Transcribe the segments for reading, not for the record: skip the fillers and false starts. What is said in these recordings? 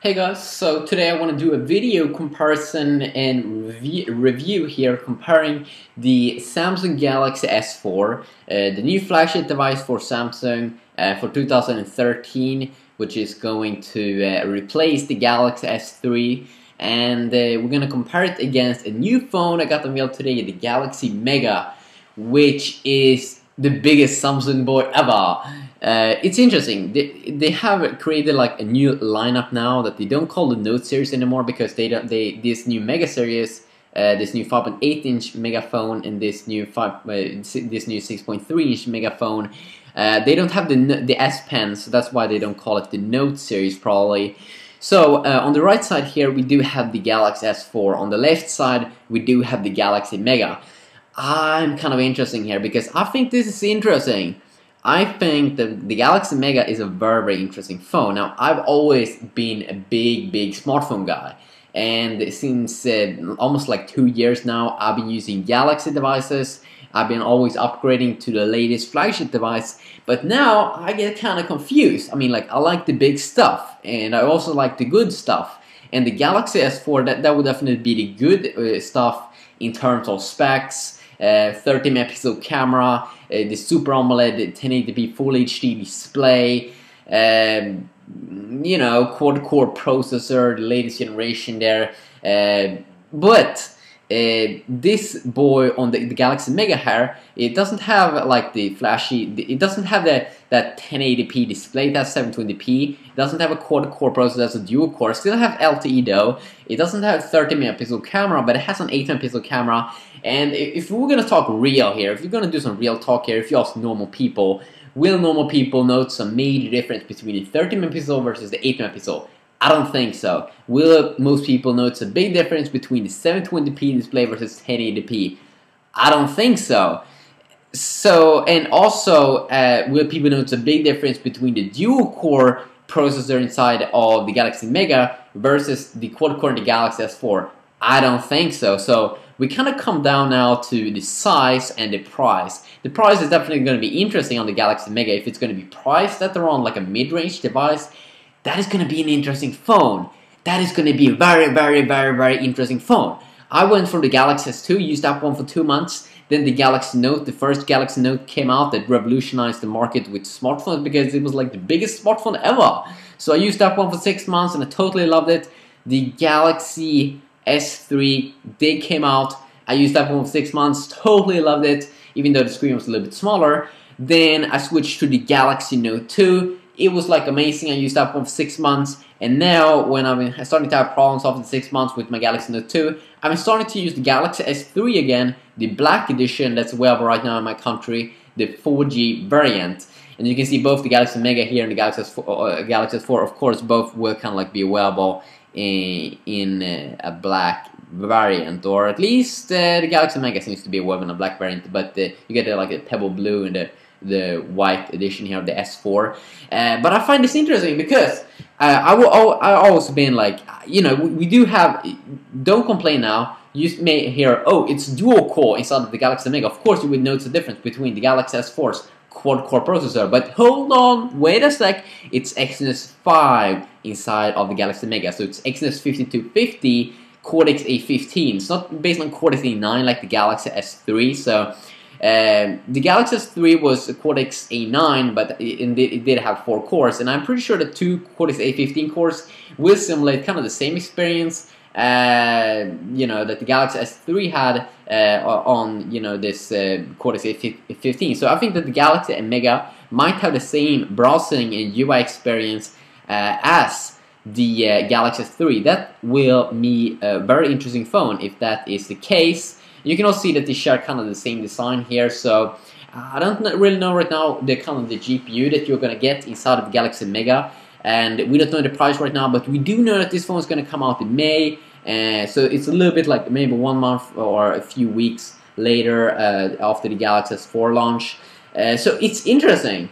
Hey guys, so today I want to do a video comparison and review here comparing the Samsung Galaxy S4, the new flagship device for Samsung for 2013, which is going to replace the Galaxy S3, and we're going to compare it against a new phone I got unveiled today, the Galaxy Mega, which is the biggest Samsung boy ever. It's interesting. They have created like a new lineup now that they don't call the Note series anymore because this new Mega series, this new 5.8-inch Mega phone and this new 6.3-inch Mega phone, they don't have the S Pen, so that's why they don't call it the Note series probably. So on the right side here we do have the Galaxy S4. On the left side we do have the Galaxy Mega. I'm kind of interesting here because I think this is interesting. I think that the Galaxy Mega is a very interesting phone. Now, I've always been a big smartphone guy. And since almost like 2 years now, I've been using Galaxy devices. I've been always upgrading to the latest flagship device. But now, I get kind of confused. I mean, like, I like the big stuff. And I also like the good stuff. And the Galaxy S4, that would definitely be the good stuff in terms of specs. 30 megapixel camera, the Super AMOLED 1080p Full HD display, you know, quad-core processor, the latest generation there. But this boy on the Galaxy Mega here, it doesn't have like the flashy, it doesn't have that 1080p display, that's 720p. It doesn't have a quad-core processor, that's a dual-core. Still have LTE though. It doesn't have 30 megapixel camera, but it has an 8 megapixel camera. And if we're gonna talk real here, if you're gonna do some real talk here, if you ask normal people, will normal people note some major difference between the 30 megapixel versus the 8 megapixel? I don't think so. Will most people notice a big difference between the 720p display versus 1080p? I don't think so. So, and also, will people notice a big difference between the dual-core processor inside of the Galaxy Mega versus the quad-core in the Galaxy S4? I don't think so. So, we kind of come down now to the size and the price. The price is definitely going to be interesting on the Galaxy Mega. If it's going to be priced at around like a mid-range device, that is going to be an interesting phone. That is going to be a very interesting phone. I went for the Galaxy S2, used that one for 2 months. Then the Galaxy Note, the first Galaxy Note came out that revolutionized the market with smartphones because it was like the biggest smartphone ever. So I used that one for 6 months and I totally loved it. The Galaxy S3, they came out. I used that one for 6 months, totally loved it, even though the screen was a little bit smaller. Then I switched to the Galaxy Note 2. It was like amazing. I used that one for 6 months, and now when I'm starting to have problems after 6 months with my Galaxy Note 2, I'm starting to use the Galaxy S3 again, the black edition that's available right now in my country, the 4G variant. And you can see both the Galaxy Mega here and the Galaxy S4, of course, both will kind of like be available in a black variant, or at least the Galaxy Mega seems to be available in a black variant, but you get like a pebble blue and the white edition here of the S4. But I find this interesting because I've always been like, you know, we do have, don't complain now, you may hear, oh, it's dual core inside of the Galaxy Mega. Of course you would notice the difference between the Galaxy S4's quad-core processor, but hold on, wait a sec, it's Exynos 5 inside of the Galaxy Mega, so it's Exynos 5250 Cortex A15. It's not based on Cortex A9 like the Galaxy S3, so the Galaxy S3 was a Cortex A9, but it did have 4 cores, and I'm pretty sure the 2 Cortex A15 cores will simulate kind of the same experience, you know, that the Galaxy S3 had on, you know, this Cortex A15. So I think that the Galaxy Mega might have the same browsing and UI experience as the Galaxy S3. That will be a very interesting phone if that is the case. You can also see that they share kind of the same design here, so I don't really know right now the kind of the GPU that you're gonna get inside of the Galaxy Mega, and we don't know the price right now, but we do know that this phone is gonna come out in May, so it's a little bit like maybe 1 month or a few weeks later after the Galaxy S4 launch. So it's interesting.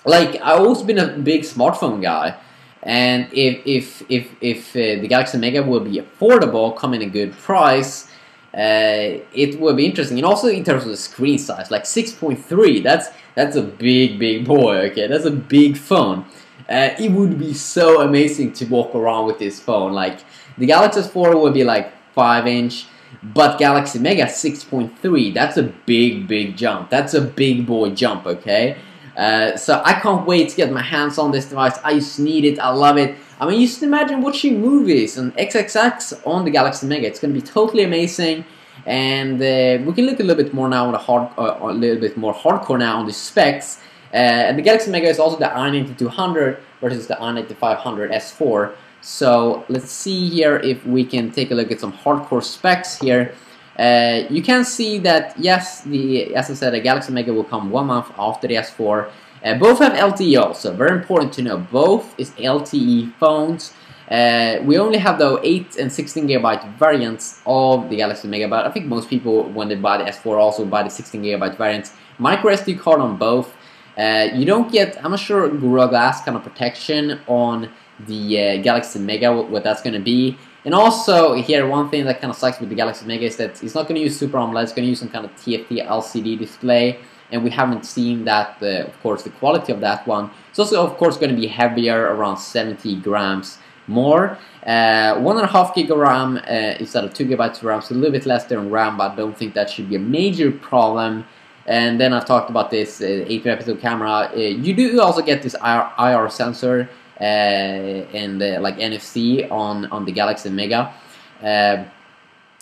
Like, I've always been a big smartphone guy, and if the Galaxy Mega will be affordable, come in a good price, it will be interesting. And also in terms of the screen size, like 6.3, that's a big boy, okay, that's a big phone. It would be so amazing to walk around with this phone. Like the Galaxy S4 would be like 5-inch, but Galaxy Mega 6.3. That's a big jump. That's a big boy jump. Okay. So I can't wait to get my hands on this device. I just need it. I love it. I mean, you just imagine watching movies and XXX on the Galaxy Mega. It's going to be totally amazing. And we can look a little bit more now on the a little bit more hardcore now on the specs. And the Galaxy Mega is also the i9200 versus the i9500 S4. So let's see here if we can take a look at some hardcore specs here. You can see that yes, as I said, the Galaxy Mega will come 1 month after the S4. Both have LTE also. Very important to know. Both is LTE phones. We only have though 8 and 16 GB variants of the Galaxy Mega, but I think most people, when they buy the S4, also buy the 16 GB variants. Micro SD card on both. You don't get, I'm not sure, Gorilla Glass kind of protection on the Galaxy Mega, what that's going to be. And also here, one thing that kind of sucks with the Galaxy Mega is that it's not going to use Super AMOLED. It's going to use some kind of TFT LCD display, and we haven't seen that, of course, the quality of that one. It's also, of course, going to be heavier, around 70 grams more. 1.5 gig of RAM instead of 2 gigabytes of RAM, so a little bit less than RAM, but I don't think that should be a major problem. And then I've talked about this 8-megapixel camera. You do also get this IR sensor and like NFC on the Galaxy Mega.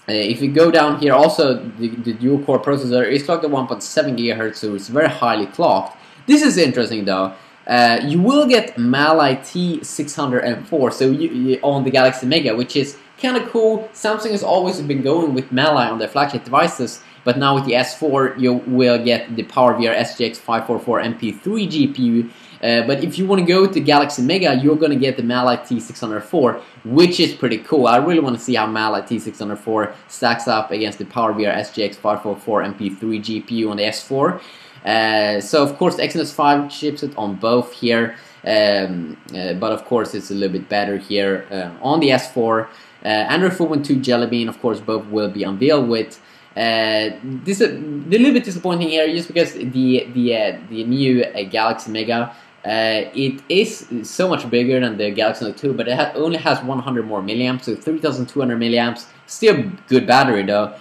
If you go down here, also the dual-core processor is clocked at 1.7 GHz, so it's very highly clocked. This is interesting though. You will get MALI T604 so on the Galaxy Mega, which is kind of cool. Samsung has always been going with MALI on their flagship devices, but now with the S4 you will get the PowerVR SGX 544 MP3 GPU. But if you want to go to Galaxy Mega, you're going to get the MALI T604, which is pretty cool. I really want to see how MALI T604 stacks up against the PowerVR SGX 544 MP3 GPU on the S4. So of course the Exynos 5 chipset on both here, but of course it's a little bit better here on the S4. Android 4.2 Jelly Bean, of course, both will be unveiled with. This is a little bit disappointing here, just because the new Galaxy Mega, it is so much bigger than the Galaxy Note 2, but it only has 100 more milliamps, so 3,200 milliamps. Still good battery though,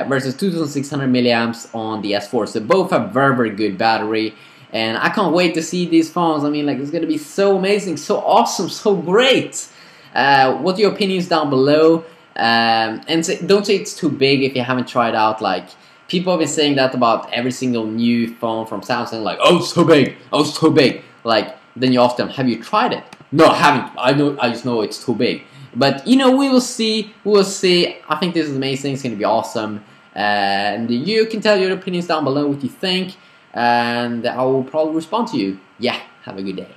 versus 2,600 milliamps on the S4. So both have very good battery, and I can't wait to see these phones. I mean, like, it's gonna be so amazing, so awesome, so great. What are your opinions down below? And don't say it's too big if you haven't tried out. Like, people have been saying that about every single new phone from Samsung, like, oh, it's so big, oh, it's too big. Like, then you ask them, have you tried it? No, I haven't. I just know it's too big. But you know, we will see. I think this is amazing. It's gonna be awesome. And you can tell your opinions down below, what you think, and I will probably respond to you. Yeah, have a good day.